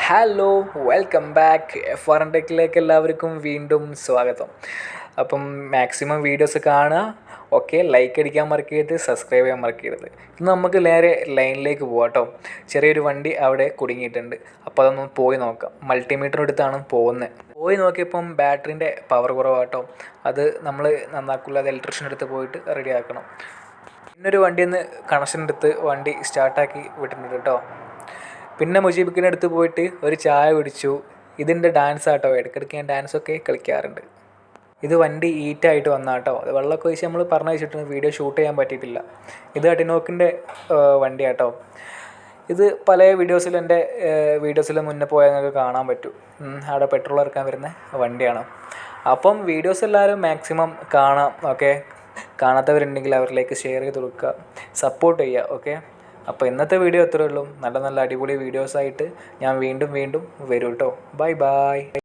Hello, welcome back. F1 ടെക്കിലേക്ക് എല്ലാവർക്കും വീണ്ടും സ്വാഗതം. അപ്പം മാക്സിമം വീഡിയോസ് കാണുക. ഓക്കെ, ലൈക്ക് അടിക്കാൻ മറക്കരുത്, സബ്സ്ക്രൈബ് ചെയ്യാൻ മറക്കരുത്. ഇന്ന് നമുക്ക് നേരെ ലൈനിലേക്ക് പോകാം കേട്ടോ. ചെറിയൊരു വണ്ടി അവിടെ കുടുങ്ങിയിട്ടുണ്ട്. അപ്പോൾ അതൊന്ന് പോയി നോക്കാം. മൾട്ടിമീറ്റർ എടുത്താണ് പോകുന്നത്. പോയി നോക്കിയപ്പം ബാറ്ററിൻ്റെ പവർ കുറവാട്ടോ. അത് നമ്മൾ നന്നാക്കില്ല, അത് ഇലക്ട്രീഷ്യൻ എടുത്ത് പോയിട്ട് റെഡി ആക്കണം. പിന്നൊരു വണ്ടിയിൽ നിന്ന് കണക്ഷൻ എടുത്ത് വണ്ടി സ്റ്റാർട്ടാക്കി വിട്ടിട്ടുണ്ട് കേട്ടോ. പിന്നെ മുജീബിക്കിൻ്റെ അടുത്ത് പോയിട്ട് ഒരു ചായ കുടിച്ചു. ഇതിൻ്റെ ഡാൻസ് ആട്ടോ, ഇടയ്ക്കിടയ്ക്ക് ഞാൻ ഡാൻസൊക്കെ കളിക്കാറുണ്ട്. ഇത് വണ്ടി ഹീറ്റായിട്ട് വന്നാട്ടോ. അത് വെള്ളമൊക്കെ ഒഴിച്ച് നമ്മൾ പറഞ്ഞു വെച്ചിട്ടുണ്ട്, വീഡിയോ ഷൂട്ട് ചെയ്യാൻ പറ്റിയിട്ടില്ല. ഇത് അടിനോക്കിൻ്റെ വണ്ടിയാട്ടോ. ഇത് പല വീഡിയോസിലും എൻ്റെ വീഡിയോസിൽ മുന്നേ പോയാൽ നിങ്ങൾക്ക് കാണാൻ പറ്റും. അവിടെ പെട്രോൾ ഇറക്കാൻ വരുന്ന വണ്ടിയാണ്. അപ്പം വീഡിയോസ് എല്ലാവരും മാക്സിമം കാണാം. ഓക്കെ, കാണാത്തവരുണ്ടെങ്കിൽ അവരിലേക്ക് ഷെയർ ചെയ്ത് കൊടുക്കുക, സപ്പോർട്ട് ചെയ്യുക. ഓക്കെ, അപ്പോൾ ഇന്നത്തെ വീഡിയോ ഇത്രയേ ഉള്ളൂ. നല്ല നല്ല അടിപൊളി വീഡിയോസായിട്ട് ഞാൻ വീണ്ടും വരും കേട്ടോ. ബൈ.